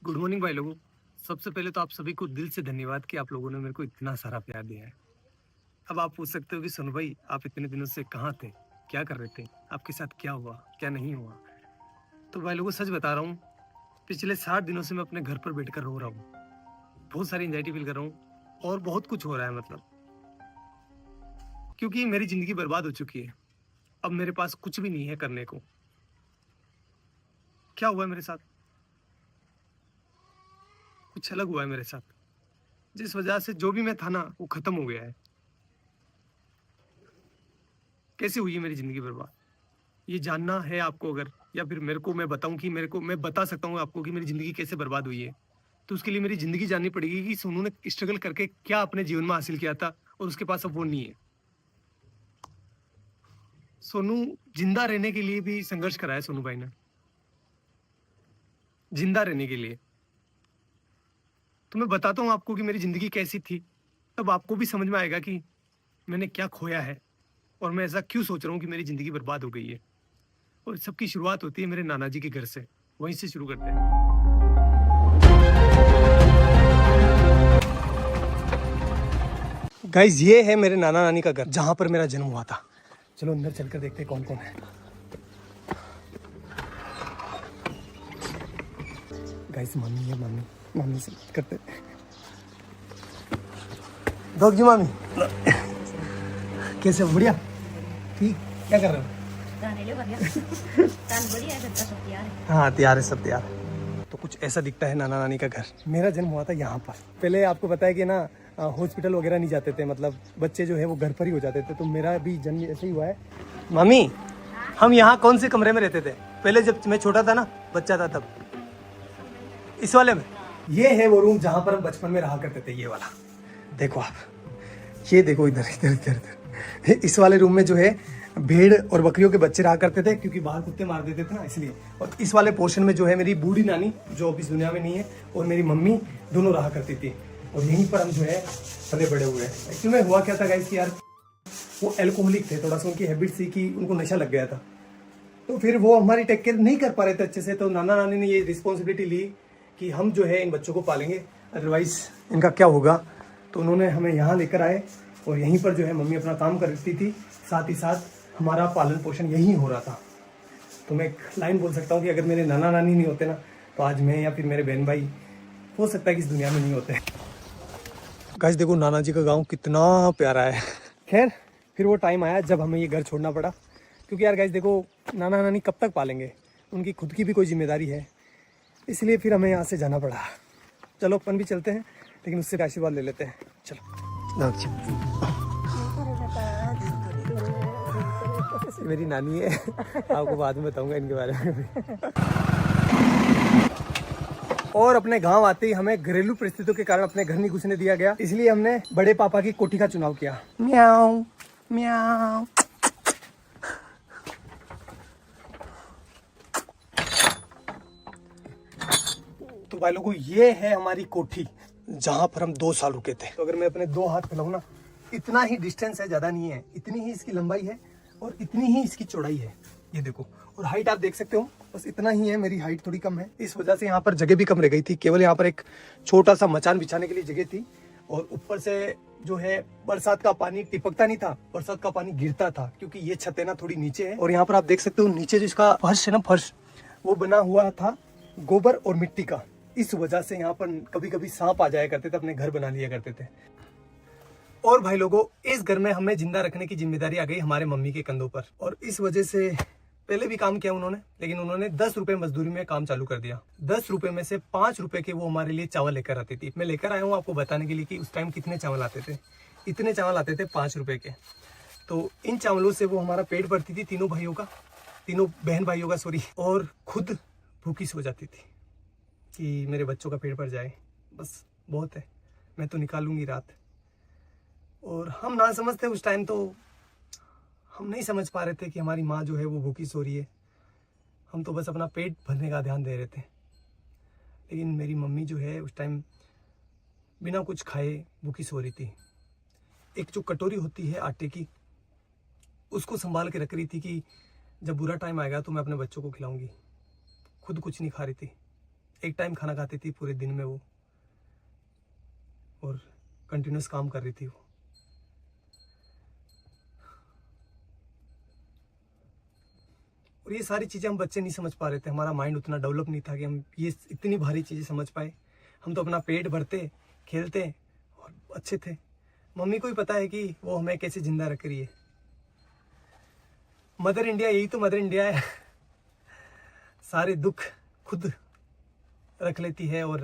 Good morning भाई लोगों। सबसे पहले तो आप सभी को दिल से धन्यवाद कि आप लोगों ने मेरे को इतना सारा प्यार दिया है। अब आप पूछ सकते हो कि सुन भाई, आप इतने दिनों से कहाँ थे, क्या कर रहे थे, आपके साथ क्या हुआ क्या नहीं हुआ। तो भाई लोगों सच बता रहा हूँ, पिछले 60 दिनों से मैं अपने घर पर बैठकर रो रहा हूँ। बहुत सारी एंजाइटी फील कर रहा हूँ और बहुत कुछ हो रहा है, मतलब क्योंकि मेरी जिंदगी बर्बाद हो चुकी है। अब मेरे पास कुछ भी नहीं है करने को। क्या हुआ है मेरे साथ, कुछ अलग हुआ है मेरे साथ, जिस वजह से जो भी मैं था ना वो खत्म हो गया है। कैसे हुई है मेरी जिंदगी बर्बाद, ये जानना है आपको अगर, या फिर मेरे को मैं बताऊं कि मेरे को मैं बता सकता हूँ आपको कि मेरी जिंदगी कैसे बर्बाद हुई है, तो उसके लिए मेरी जिंदगी जाननी पड़ेगी कि सोनू ने स्ट्रगल करके क्या अपने जीवन में हासिल किया था और उसके पास अब वो नहीं है। सोनू जिंदा रहने के लिए भी संघर्ष करा है सोनू भाई ने, जिंदा रहने के लिए। तो मैं बताता हूँ आपको कि मेरी जिंदगी कैसी थी, तब आपको भी समझ में आएगा कि मैंने क्या खोया है और मैं ऐसा क्यों सोच रहा हूँ कि मेरी जिंदगी बर्बाद हो गई है। और सबकी शुरुआत होती है मेरे नाना जी के घर से, वहीं से शुरू करते हैं। गाइस ये है मेरे नाना नानी का घर, जहां पर मेरा जन्म हुआ था। चलो अंदर चलकर देखते हैं कौन कौन है। गाइस मम्मी है, मम्मी मम्मी से बात करते हैं। दोग जी मामी कैसे हो? बढ़िया, ठीक। क्या कर रहे हो? हाँ तैयार है, सब तैयार है। तो कुछ ऐसा दिखता है नाना नानी का घर। मेरा जन्म हुआ था यहाँ पर। पहले आपको पता है कि ना हॉस्पिटल वगैरह नहीं जाते थे, मतलब बच्चे जो है वो घर पर ही हो जाते थे। तो मेरा भी जन्म ऐसे ही हुआ है। मामी, हम यहाँ कौन से कमरे में रहते थे पहले जब मैं छोटा था ना, बच्चा था तब? इस वाले में। ये है वो रूम जहाँ पर हम बचपन में रहा करते थे, ये वाला। देखो आप, ये देखो इधर इधर इधर इधर। इस वाले रूम में जो है भेड़ और बकरियों के बच्चे रहा करते थे, क्योंकि बाहर कुत्ते मार देते थे ना, इसलिए। और इस वाले पोर्शन में जो है मेरी बूढ़ी नानी, जो अब इस दुनिया में नहीं है, और मेरी मम्मी दोनों रहा करती थी। और यहीं पर हम जो है पले बड़े हुए हैं। एक्चुअली में हुआ क्या था गाइस कि यार वो एल्कोहलिक थे, थोड़ा सा उनकी हैबिट थी कि उनको नशा लग गया था। तो फिर वो हमारी टेक केयर नहीं कर पा रहे थे अच्छे से। तो नाना नानी ने ये रिस्पॉन्सिबिलिटी ली कि हम जो है इन बच्चों को पालेंगे, अदरवाइज इनका क्या होगा। तो उन्होंने हमें यहाँ लेकर आए और यहीं पर जो है मम्मी अपना काम करती थी, साथ ही साथ हमारा पालन पोषण यहीं हो रहा था। तो मैं एक लाइन बोल सकता हूँ कि अगर मेरे नाना नानी नहीं होते ना, तो आज मैं या फिर मेरे बहन भाई हो सकता है कि इस दुनिया में नहीं होते। गाइस देखो नाना जी का गांव कितना प्यारा है। खैर फिर वो टाइम आया जब हमें ये घर छोड़ना पड़ा, क्योंकि यार गाइस देखो नाना नानी कब तक पालेंगे, उनकी खुद की भी कोई जिम्मेदारी है, इसलिए फिर हमें यहाँ से जाना पड़ा। चलो अपन भी चलते हैं, लेकिन उससे आशीर्वाद ले लेते हैं। चलो। मेरी नानी है, आपको बाद में बताऊंगा इनके बारे में भी। और अपने गांव आते ही हमें घरेलू परिस्थितियों के कारण अपने घर नहीं घुसने दिया गया, इसलिए हमने बड़े पापा की कोठी का चुनाव किया। म्याऊ म्याऊ। तो भाई लोगों ये है हमारी कोठी, जहां पर हम 2 साल रुके थे। तो अगर मैं अपने 2 हाथ फैलाऊं ना, इतना ही डिस्टेंस है, ज्यादा नहीं है, इतनी ही इसकी लंबाई है और इतनी ही इसकी चौड़ाई है। ये देखो, और हाइट आप देख सकते हो, बस इतना ही है। मेरी हाइट थोड़ी कम है, इस वजह से यहाँ पर जगह भी कम रह गई थी। केवल यहाँ पर एक छोटा सा मचान बिछाने के लिए जगह थी। और ऊपर से जो है बरसात का पानी टिपकता नहीं था, बरसात का पानी गिरता था, क्योंकि ये छत है ना थोड़ी नीचे है। और यहाँ पर आप देख सकते हो नीचे जो इसका फर्श है ना, फर्श वो बना हुआ था गोबर और मिट्टी का। इस वजह से यहाँ पर कभी कभी सांप आ जाया करते थे, अपने घर बना लिया करते थे। और भाई लोगों इस घर में हमें जिंदा रखने की जिम्मेदारी आ गई हमारे मम्मी के कंधों पर। और इस वजह से पहले भी काम किया उन्होंने, लेकिन उन्होंने 10 रुपए मजदूरी में काम चालू कर दिया। 10 रुपए में से 5 रुपए के वो हमारे लिए चावल लेकर आती थी। मैं लेकर आया हूँ आपको बताने के लिए कि उस टाइम कितने चावल आते थे। इतने चावल आते थे 5 रुपए के। तो इन चावलों से वो हमारा पेट भरती थी, तीनों भाइयों का, तीनों बहन भाइयों का सॉरी। और खुद भूखी सो जाती थी कि मेरे बच्चों का पेट भर जाए, बस बहुत है, मैं तो निकालूंगी रात। और हम ना समझते उस टाइम, तो हम नहीं समझ पा रहे थे कि हमारी माँ जो है वो भूखी सो रही है। हम तो बस अपना पेट भरने का ध्यान दे रहे थे। लेकिन मेरी मम्मी जो है उस टाइम बिना कुछ खाए भूखी सो रही थी। एक जो कटोरी होती है आटे की, उसको संभाल के रख रही थी कि जब बुरा टाइम आएगा तो मैं अपने बच्चों को खिलाऊंगी। खुद कुछ नहीं खा रही थी। एक टाइम खाना खाती थी पूरे दिन में वो, और कंटिन्यूस काम कर रही थी वो। और ये सारी चीज़ें हम बच्चे नहीं समझ पा रहे थे, हमारा माइंड उतना डेवलप नहीं था कि हम ये इतनी भारी चीज़ें समझ पाए। हम तो अपना पेट भरते, खेलते और अच्छे थे। मम्मी को ही पता है कि वो हमें कैसे जिंदा रख रही है। मदर इंडिया, यही तो मदर इंडिया है। सारे दुख खुद रख लेती है और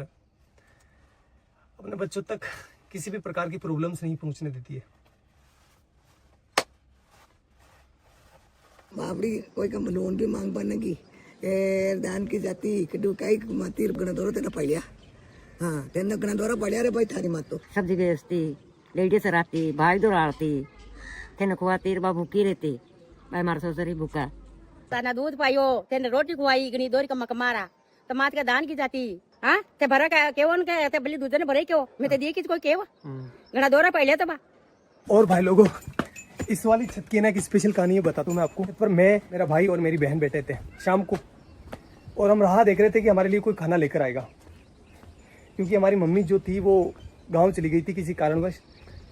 अपने बच्चों तक किसी भी प्रकार की प्रॉब्लम्स नहीं पहुंचने देती है। बाबड़ी कोई का लोन भी मांग पाने की दान की जाती कदू काही माती गणा दोरा तेना पडल्या हाँ तेना गणा दोरा पडल्या रे भाई थारी मात तो सब्जी बेचती, लेडीज रहती, भाई दो आती, तेने खुआती बा भूखी रहती, भाई मार ससुरी भूखा। ताना दूध पायो, तेने रोटी खुआई, गणी दोरी का मकमारा, तो मात का दान की जाती, हाँ ते भरा का केवन का ते बली दूध ने भरे क्यों, मैं ते दिए किस कोई केव, गणा दोरा पहले तो बा। और भाई लोगों, इस वाली छत की ना एक स्पेशल कहानी है, बताता हूँ मैं आपको। पर मैं, मेरा भाई और मेरी बहन बैठे थे शाम को, और हम राह देख रहे थे कि हमारे लिए कोई खाना लेकर आएगा, क्योंकि हमारी मम्मी जो थी वो गांव चली गई थी किसी कारणवश,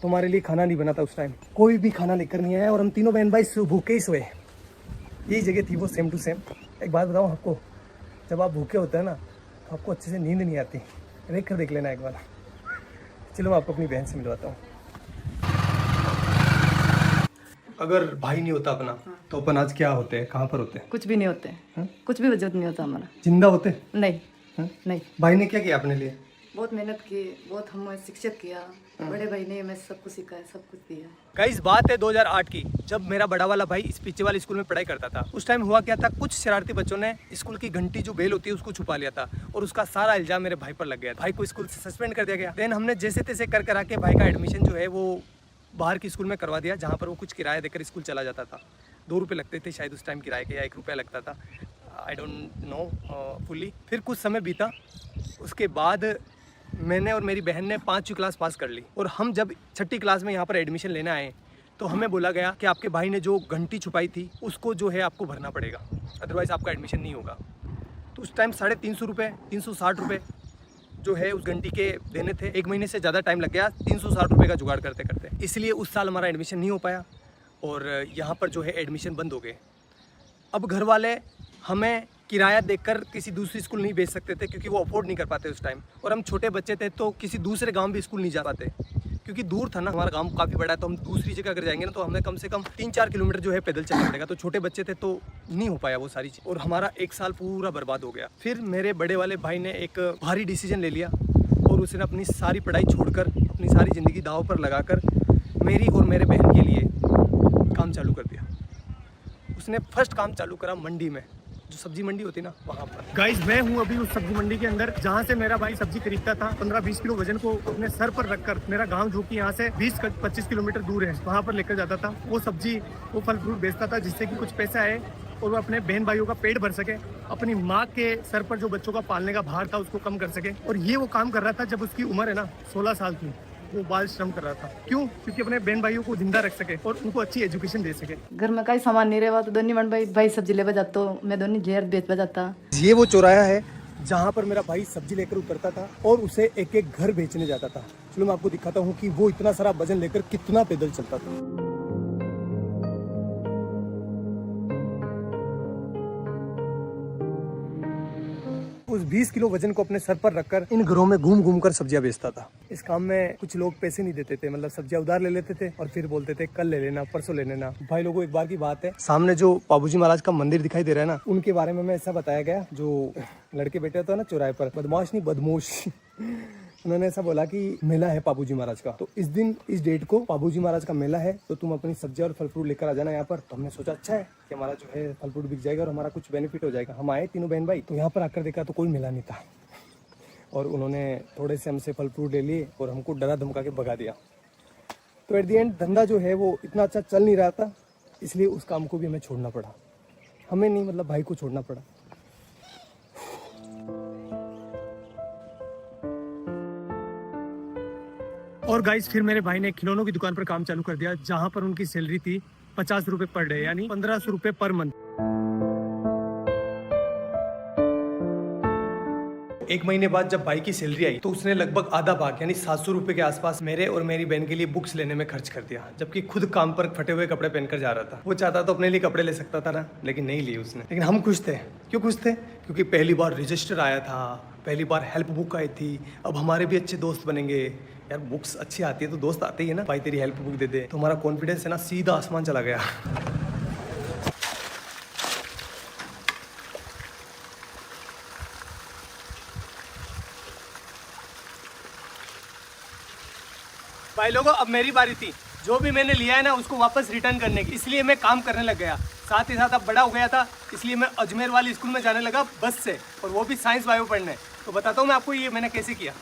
तो हमारे लिए खाना नहीं बना था उस टाइम। कोई भी खाना लेकर नहीं आया और हम तीनों बहन भाई भूखे ही सोए। यही जगह थी वो, सेम टू सेम। एक बात बताऊँ आपको, जब आप भूखे होते हैं ना तो आपको अच्छे से नींद नहीं आती। देख लेना एक बार। चलो मैं आपको अपनी बहन से मिलवाता हूँ। अगर भाई नहीं होता अपना तो अपन आज क्या होते हैं, कहाँ पर होते हैं? कुछ भी नहीं होते हैं, कुछ भी वजूद नहीं होता हमारा। जिंदा होते? नहीं हाँ? नहीं। भाई ने क्या किया अपने लिए? बहुत मेहनत की, बहुत हमें शिक्षित किया। बड़े भाई ने हमें सब कुछ सिखाया, सब कुछ दिया। गाइस बात है 2008 की, जब मेरा बड़ा वाला भाई इस पीछे वाले स्कूल में पढ़ाई करता था। उस टाइम हुआ क्या था, कुछ शरारती बच्चों ने स्कूल की घंटी जो बेल होती है उसको छुपा लिया था, और उसका सारा इल्जाम मेरे भाई पर लग गया। भाई को स्कूल से सस्पेंड कर दिया गया। देन हमने जैसे तैसे कर करा के भाई का एडमिशन जो है वो बाहर की स्कूल में करवा दिया, जहाँ पर वो कुछ किराया देकर स्कूल चला जाता था। 2 रुपये लगते थे शायद उस टाइम किराए के, या 1 रुपया लगता था, आई डोंट नो फुल्ली। फिर कुछ समय बीता, उसके बाद मैंने और मेरी बहन ने 5वीं क्लास पास कर ली, और हम जब 6ठी क्लास में यहाँ पर एडमिशन लेने आए तो हमें बोला गया कि आपके भाई ने जो घंटी छुपाई थी उसको जो है आपको भरना पड़ेगा, अदरवाइज़ आपका एडमिशन नहीं होगा। तो उस टाइम 350 रुपये, 360 रुपये जो है उस घंटी के देने थे। 1 महीने से ज़्यादा टाइम लग गया 360 रुपये का जुगाड़ करते करते, इसलिए उस साल हमारा एडमिशन नहीं हो पाया और यहाँ पर जो है एडमिशन बंद हो गए। अब घर वाले हमें किराया देकर किसी दूसरी स्कूल नहीं भेज सकते थे, क्योंकि वो अफोर्ड नहीं कर पाते उस टाइम, और हम छोटे बच्चे थे तो किसी दूसरे गांव भी स्कूल नहीं जा पाते, क्योंकि दूर था ना। हमारा गांव काफ़ी बड़ा है, तो हम दूसरी जगह अगर जाएंगे ना तो हमें कम से कम 3-4 किलोमीटर जो है पैदल चलना पड़ेगा। तो छोटे बच्चे थे तो नहीं हो पाया वो सारी चीज़, और हमारा 1 साल पूरा बर्बाद हो गया। फिर मेरे बड़े वाले भाई ने एक भारी डिसीजन ले लिया, और उसने अपनी सारी पढ़ाई छोड़कर, अपनी सारी ज़िंदगी दांव पर लगाकर मेरी और मेरे बहन के लिए काम चालू कर दिया। उसने फर्स्ट काम चालू करा मंडी में, जो सब्जी मंडी होती ना, वहाँ पर। गाइस मैं हूँ अभी उस सब्जी मंडी के अंदर, जहाँ से मेरा भाई सब्जी खरीदता था। 15-20 किलो वजन को अपने सर पर रखकर मेरा गांव जो कि यहाँ से 20-25 किलोमीटर दूर है, वहाँ पर लेकर जाता था। वो सब्जी, वो फल फ्रूट बेचता था, जिससे कि कुछ पैसा आए और वो अपने बहन भाइयों का पेट भर सके, अपनी माँ के सर पर जो बच्चों का पालने का भार था उसको कम कर सके। और ये वो काम कर रहा था जब उसकी उम्र है ना 16 साल थी। वो बाल श्रम कर रहा था। क्यों? क्योंकि अपने बहन भाइयों को जिंदा रख सके और उनको अच्छी एजुकेशन दे सके। घर में कई सामान नहीं रहा तो दोनों बहन भाई सब्जी लेवा जाता, मैं दोनों जेर बेचवा जाता। ये वो चौराया है जहाँ पर मेरा भाई सब्जी लेकर उतरता था और उसे एक एक घर बेचने जाता था। चलो मैं आपको दिखाता हूँ कि वो इतना सारा वजन लेकर कितना पैदल चलता था। उस 20 किलो वजन को अपने सर पर रखकर इन घरों में घूम घूम कर सब्जियां बेचता था। इस काम में कुछ लोग पैसे नहीं देते थे, मतलब सब्जियां उधार ले लेते थे और फिर बोलते थे कल ले लेना, परसों ले लेना। भाई लोगों, एक बार की बात है, सामने जो बाबूजी महाराज का मंदिर दिखाई दे रहा है ना, उनके बारे में ऐसा बताया गया, जो लड़के बैठे होते हैं ना चौराहे पर, बदमाश नहीं बदमोश, उन्होंने ऐसा बोला कि मेला है बाबूजी महाराज का, तो इस दिन इस डेट को बाबूजी महाराज का मेला है, तो तुम अपनी सब्जी और फल फ्रूट लेकर आ जाना यहाँ पर। तो हमने सोचा अच्छा है कि हमारा जो है फल फ्रूट बिक जाएगा और हमारा कुछ बेनिफिट हो जाएगा। हम आए तीनों बहन भाई, तो यहाँ पर आकर देखा तो कोई मेला नहीं था, और उन्होंने थोड़े से हमसे फल फ्रूट ले लिए और हमको डरा धमका के भगा दिया। तो एट दी एंड धंधा जो है वो इतना अच्छा चल नहीं रहा था, इसलिए उस काम को भी हमें छोड़ना पड़ा। हमें नहीं, मतलब भाई को छोड़ना पड़ा। और गाइस फिर मेरे भाई ने खिलौनों की दुकान पर काम चालू कर दिया, जहां पर उनकी सैलरी थी 50 रुपए पर डे, यानी 1500 रुपए पर मंथ। 1 महीने बाद जब भाई की सैलरी आई तो उसने लगभग आधा भाग यानी 700 रुपए के आसपास मेरे और मेरी बहन के लिए बुक्स लेने में खर्च कर दिया, जबकि खुद काम पर फटे हुए कपड़े पहनकर जा रहा था। वो चाहता तो अपने लिए कपड़े ले सकता था ना, लेकिन नहीं लिए उसने। लेकिन हम खुश थे। क्यों खुश थे? क्योंकि पहली बार रजिस्टर आया था, पहली बार हेल्प बुक आई थी। अब हमारे भी अच्छे दोस्त बनेंगे। यार बुक्स अच्छी आती है तो दोस्त आते ही है ना, भाई तेरी हेल्प बुक दे दे। तो हमारा कॉन्फिडेंस है ना सीधा आसमान चला गया। भाई लोगों, अब मेरी बारी थी। जो भी मैंने लिया है ना उसको वापस रिटर्न करने की, इसलिए मैं काम करने लग गया। साथ ही साथ अब बड़ा हो गया था, इसलिए मैं अजमेर वाली स्कूल में जाने लगा बस से, और वो भी साइंस बायो पढ़ने। तो बताता हूँ मैं आपको ये मैंने कैसे किया।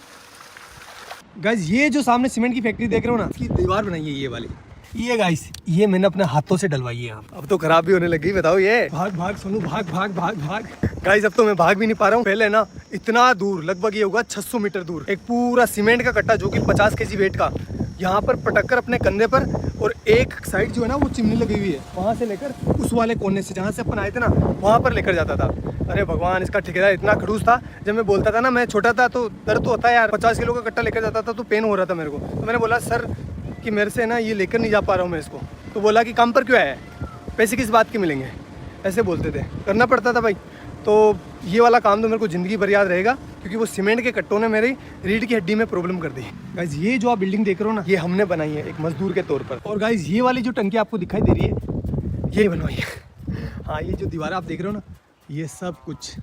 गाइस, ये जो सामने सीमेंट की फैक्ट्री देख रहे हो ना, इसकी दीवार बनाई है ये वाली। ये गाइस, ये मैंने अपने हाथों से डलवाई है। अब तो खराब भी होने लगी। बताओ ये भाग भाग सोनू, भाग भाग भाग भाग। गाइस, अब तो मैं भाग भी नहीं पा रहा हूँ। पहले ना इतना दूर, लगभग ये होगा 600 मीटर दूर, एक पूरा सीमेंट का कट्टा जो कि 50 kg वेट का, यहाँ पर पटक कर अपने कंधे पर, और एक साइड जो है ना वो चिमनी लगी हुई है, वहाँ से लेकर उस वाले कोने से जहाँ से अपन आए थे ना वहाँ पर लेकर जाता था। अरे भगवान, इसका ठेकेदार इतना खड़ूस था। जब मैं बोलता था ना, मैं छोटा था तो दर्द तो होता है यार, 50 किलो का कट्टा लेकर जाता था तो पेन हो रहा था मेरे को। तो मैंने बोला सर कि मेरे से ना ये लेकर नहीं जा पा रहा हूँ मैं इसको। तो बोला कि काम पर क्यों आया है, पैसे किस बात के मिलेंगे, ऐसे बोलते थे। करना पड़ता था भाई। तो ये वाला काम तो मेरे को ज़िंदगी भर याद रहेगा, क्योंकि वो सीमेंट के कट्टों ने मेरी रीढ़ की हड्डी में प्रॉब्लम कर दी। गाइज, ये जो आप बिल्डिंग देख रहे हो ना, ये हमने बनाई है एक मजदूर के तौर पर। और गाइज, ये वाली जो टंकी आपको दिखाई दे रही है, ये बनवाई है। हाँ, ये जो दीवार आप देख रहे हो ना, ये सब कुछ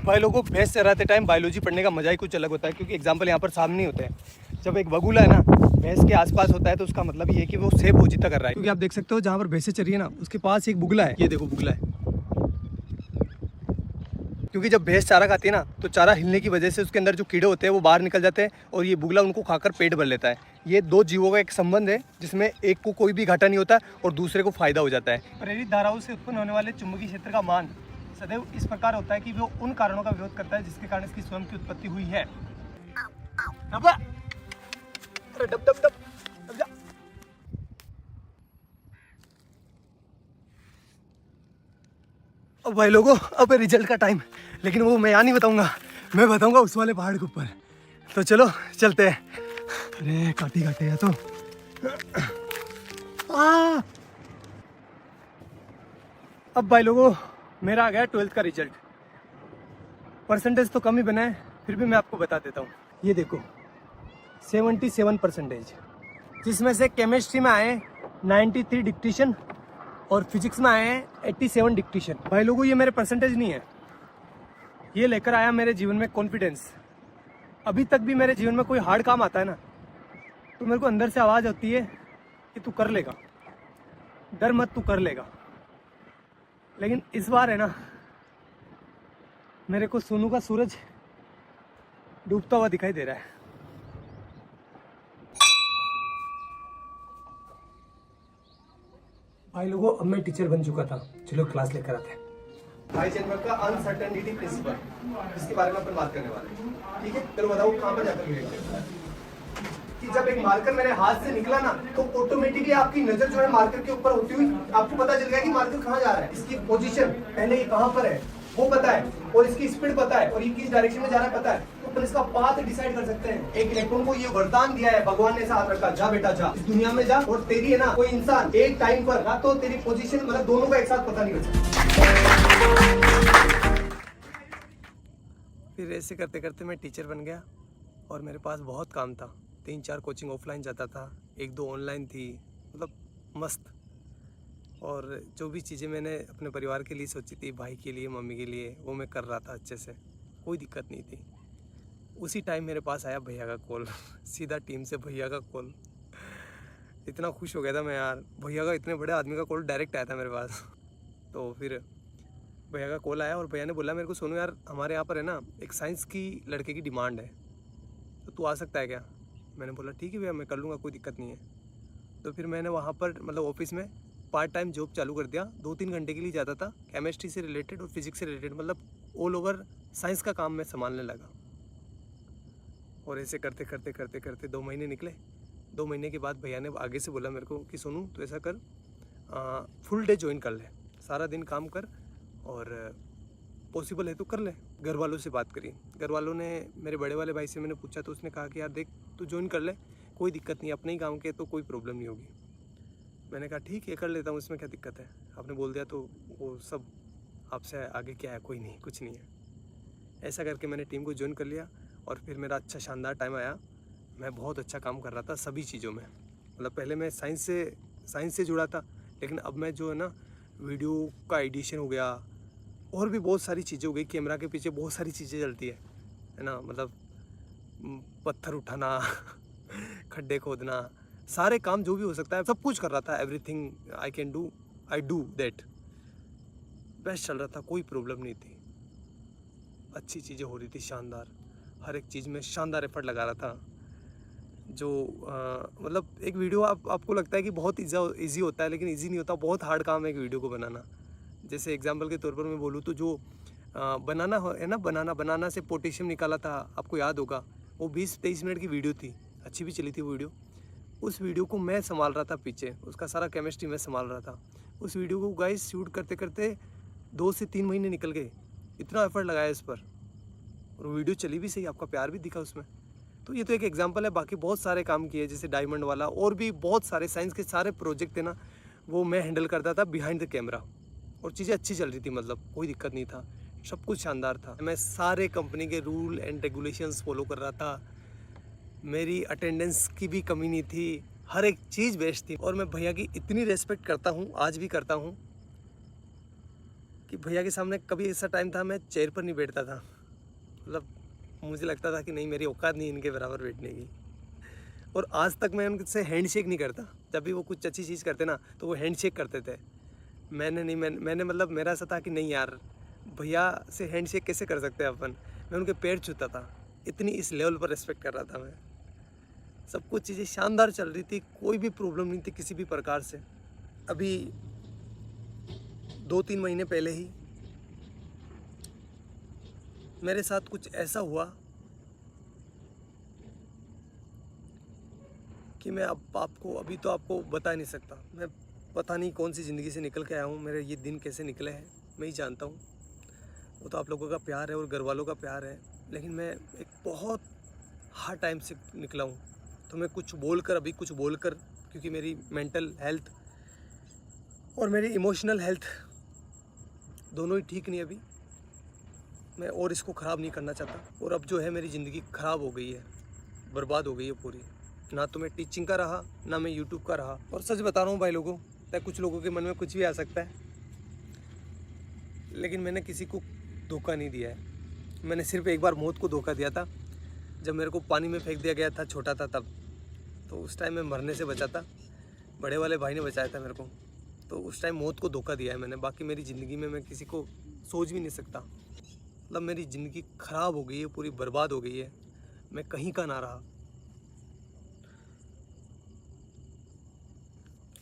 भाई लोगों को भैंस चराते टाइम बायोलॉजी पढ़ने का मजा ही कुछ अलग होता है, क्योंकि एग्जाम्पल यहाँ पर सामने नहीं होते हैं। जब एक बगुला है ना भैंस के आसपास होता है तो उसका मतलब ये है कि वो सेब बोजिता कर रहा है। क्योंकि आप देख सकते हो जहाँ पर भैंसें चरी है ना, उसके पास एक बुगला है। ये देखो बुगला है। क्योंकि जब भैंस चारा खाती है ना तो चारा हिलने की वजह से उसके अंदर जो कीड़े होते हैं वो बाहर निकल जाते हैं, और ये बुगला उनको खाकर पेट भर लेता है। ये दो जीवों का एक संबंध है जिसमें एक को कोई भी घाटा नहीं होता और दूसरे को फायदा हो जाता है। प्रेरित धाराओं से उत्पन्न होने वाले चुंबकीय क्षेत्र का मान सदैव इस प्रकार होता है कि वो उन कारणों का विरोध करता है जिसके कारण इसकी स्वयं की उत्पत्ति हुई है। अरे डब डब डब डब जा। अब भाई लोगों, अब रिजल्ट का टाइम, लेकिन वो मैं यहाँ नहीं बताऊंगा, मैं बताऊंगा उस वाले पहाड़ के ऊपर। तो चलो चलते हैं। अरे काटी काटे या तो अब भाई लोगों, मेरा आ गया 12th का रिजल्ट। परसेंटेज तो कम ही बना है, फिर भी मैं आपको बता देता हूँ। ये देखो 77%, जिसमें से केमिस्ट्री में आए 93 डिक्टेशन और फिजिक्स में आए हैं 87 डिक्टेशन। भाई लोगों, ये मेरे परसेंटेज नहीं है, ये लेकर आया मेरे जीवन में कॉन्फिडेंस। अभी तक भी मेरे जीवन में कोई हार्ड काम आता है ना तो मेरे को अंदर से आवाज़ आती है कि तू कर लेगा, डर मत, तू कर लेगा। लेकिन इस बार है ना, मेरे को सोनू का सूरज डूबता हुआ दिखाई दे रहा है। भाई लोगों, अब मैं टीचर बन चुका था। चलो क्लास लेकर आते हैं। हाइजेनबर्ग का अनसर्टेनिटी प्रिंसिपल, इसके बारे में अपन बात करने वाले हैं। ठीक है, चलो बताओ कहाँ पर जाकर मिलेगा। कि जब एक मार्कर मेरे हाथ से निकला ना तो ऑटोमेटिकली आपकी नजर जो है मार्कर के ऊपर होती हुई आपको पता चल गया कि मार्कर कहाँ जा रहा है। इसकी पोजीशन पहले ये कहाँ पर है वो पता है, और इसकी स्पीड पता है, और ये किस डायरेक्शन में जा रहा है पता है, तो अपन इसका पाथ डिसाइड कर सकते हैं। एक इलेक्ट्रॉन को ये वरदान दिया है भगवान ने, साथ रखा, जा बेटा जा, इस दुनिया में जा, और तेरी है ना कोई इंसान एक टाइम पर ना तो तेरी पोजीशन मतलब दोनों का एक साथ पता नहीं कर सकता। फिर ऐसे करते करते मैं टीचर बन गया, और मेरे पास बहुत काम था। 3-4 कोचिंग ऑफलाइन जाता था, 1-2 ऑनलाइन थी, मतलब मस्त। और जो भी चीज़ें मैंने अपने परिवार के लिए सोची थी, भाई के लिए, मम्मी के लिए, वो मैं कर रहा था अच्छे से, कोई दिक्कत नहीं थी। उसी टाइम मेरे पास आया भैया का कॉल, सीधा टीम से भैया का कॉल। इतना खुश हो गया था मैं यार, भैया का, इतने बड़े आदमी का कॉल डायरेक्ट आया था मेरे पास। तो फिर भैया का कॉल आया और भैया ने बोला मेरे को, सोनू यार हमारे यहाँ पर है ना एक साइंस की लड़के की डिमांड है, तो तू आ सकता है क्या। मैंने बोला ठीक है भैया, मैं कर लूँगा, कोई दिक्कत नहीं है। तो फिर मैंने वहाँ पर मतलब ऑफिस में पार्ट टाइम जॉब चालू कर दिया। 2-3 घंटे के लिए जाता था, केमिस्ट्री से रिलेटेड और फिजिक्स से रिलेटेड, मतलब ऑल ओवर साइंस का काम मैं संभालने लगा। और ऐसे करते करते करते करते 2 महीने निकले। 2 महीने के बाद भैया ने आगे से बोला मेरे को कि सोनू तो ऐसा कर, फुल डे ज्वाइन कर ले, सारा दिन काम कर और पॉसिबल है तो कर ले। घर वालों से बात करी, घर वालों ने, मेरे बड़े वाले भाई से मैंने पूछा तो उसने कहा कि यार देख तू ज्वाइन कर ले, कोई दिक्कत नहीं, अपने ही गाँव के तो कोई प्रॉब्लम नहीं होगी। मैंने कहा ठीक है कर लेता हूँ, इसमें क्या दिक्कत है, आपने बोल दिया तो वो सब आपसे आगे क्या है, कोई नहीं, कुछ नहीं है। ऐसा करके मैंने टीम को ज्वाइन कर लिया और फिर मेरा अच्छा शानदार टाइम आया। मैं बहुत अच्छा काम कर रहा था सभी चीज़ों में। मतलब पहले मैं साइंस से जुड़ा था, लेकिन अब मैं जो है ना वीडियो का एडिशन हो गया और भी बहुत सारी चीज़ें हो गई। कैमरा के पीछे बहुत सारी चीज़ें चलती है ना, मतलब पत्थर उठाना खड्डे खोदना, सारे काम जो भी हो सकता है सब कुछ कर रहा था। Everything I can do, I do that. Best चल रहा था, कोई प्रॉब्लम नहीं थी, अच्छी चीज़ें हो रही थी, शानदार, हर एक चीज़ में शानदार एफर्ट लगा रहा था। जो मतलब एक वीडियो आपको लगता है कि बहुत ईजी होता है, लेकिन ईजी नहीं होता, बहुत हार्ड काम है एक वीडियो को बनाना। जैसे एग्जांपल के तौर पर मैं बोलूँ तो जो बनाना है ना, बनाना से पोटेशियम निकाला था, आपको याद होगा, वो 20-23 मिनट की वीडियो थी, अच्छी भी चली थी वो वीडियो। उस वीडियो को मैं संभाल रहा था पीछे, उसका सारा केमिस्ट्री मैं संभाल रहा था। उस वीडियो को गाइस शूट करते करते 2 से 3 महीने निकल गए, इतना एफर्ट लगाया इस पर, और वीडियो चली भी सही, आपका प्यार भी दिखा उसमें। तो ये तो एक एग्जांपल है, बाकी बहुत सारे काम किए, जैसे डायमंड वाला, और भी बहुत सारे साइंस के सारे प्रोजेक्ट थे ना, वो मैं हैंडल करता था बिहाइंड द कैमरा, और चीज़ें अच्छी चल रही थी, मतलब कोई दिक्कत नहीं था, सब कुछ शानदार था। मैं सारे कंपनी के रूल एंड रेगुलेशंस फॉलो कर रहा था, मेरी अटेंडेंस की भी कमी नहीं थी, हर एक चीज़ बेस्ट थी। और मैं भैया की इतनी रेस्पेक्ट करता हूँ, आज भी करता हूँ, कि भैया के सामने कभी ऐसा टाइम था मैं चेयर पर नहीं बैठता था, मतलब मुझे लगता था कि नहीं मेरी औकात नहीं इनके बराबर बैठने की। और आज तक मैं उनसे हैंडशेक नहीं करता, जब भी वो कुछ अच्छी चीज़ करते ना तो वो हैंडशेक करते थे, मैंने मतलब मेरा ऐसा था कि नहीं यार, भैया से हैंडशेक कैसे कर सकते हैं अपन, मैं उनके पैर छूता था, इतनी इस लेवल पर रिस्पेक्ट कर रहा था मैं। सब कुछ चीज़ें शानदार चल रही थी, कोई भी प्रॉब्लम नहीं थी किसी भी प्रकार से। अभी 2-3 महीने पहले ही मेरे साथ कुछ ऐसा हुआ कि मैं अब आपको बता नहीं सकता। मैं पता नहीं कौन सी ज़िंदगी से निकल के आया हूँ, मेरे ये दिन कैसे निकले हैं मैं ही जानता हूँ। वो तो आप लोगों का प्यार है और घर वालों का प्यार है, लेकिन मैं एक बहुत हार्ड टाइम से निकला हूँ। तो मैं कुछ बोलकर क्योंकि मेरी मेंटल हेल्थ और मेरी इमोशनल हेल्थ दोनों ही ठीक नहीं अभी, मैं और इसको ख़राब नहीं करना चाहता। और अब जो है मेरी ज़िंदगी ख़राब हो गई है, बर्बाद हो गई है पूरी, ना तो मैं टीचिंग का रहा, ना मैं यूट्यूब का रहा। और सच बता रहा हूँ भाई लोगों, कुछ लोगों के मन में कुछ भी आ सकता है, लेकिन मैंने किसी को धोखा नहीं दिया है। मैंने सिर्फ एक बार मौत को धोखा दिया था, जब मेरे को पानी में फेंक दिया गया था, छोटा था तब, तो उस टाइम मैं मरने से बचा था, बड़े वाले भाई ने बचाया था मेरे को, तो उस टाइम मौत को धोखा दिया है मैंने। बाकी मेरी ज़िंदगी में मैं किसी को सोच भी नहीं सकता, मतलब मेरी ज़िंदगी ख़राब हो गई है, पूरी बर्बाद हो गई है, मैं कहीं का ना रहा।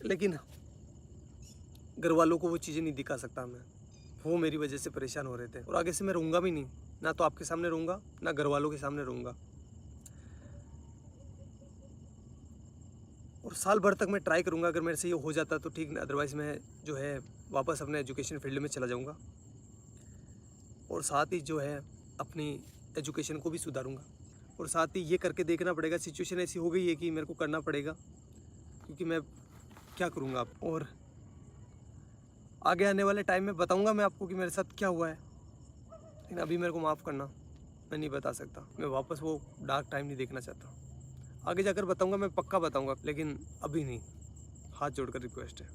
लेकिन घर वालों को वो चीज़ें नहीं दिखा सकता मैं, वो मेरी वजह से परेशान हो रहे थे, और आगे से मैं रहूँगा भी नहीं, ना तो आपके सामने रहूँगा, ना घर वालों के सामने रहूँगा। और साल भर तक मैं ट्राई करूँगा, अगर मेरे से ये हो जाता तो ठीक, अदरवाइज़ मैं जो है वापस अपने एजुकेशन फील्ड में चला जाऊँगा, और साथ ही जो है अपनी एजुकेशन को भी सुधारूँगा। और साथ ही ये करके देखना पड़ेगा, सिचुएशन ऐसी हो गई है कि मेरे को करना पड़ेगा, क्योंकि मैं क्या करूँगा आप। और आगे आने वाले टाइम में बताऊँगा मैं आपको कि मेरे साथ क्या हुआ है, लेकिन अभी मेरे को माफ़ करना, मैं नहीं बता सकता, मैं वापस वो डार्क टाइम नहीं देखना चाहता। आगे जाकर बताऊँगा, मैं पक्का बताऊँगा, लेकिन अभी नहीं। हाथ जोड़कर रिक्वेस्ट है।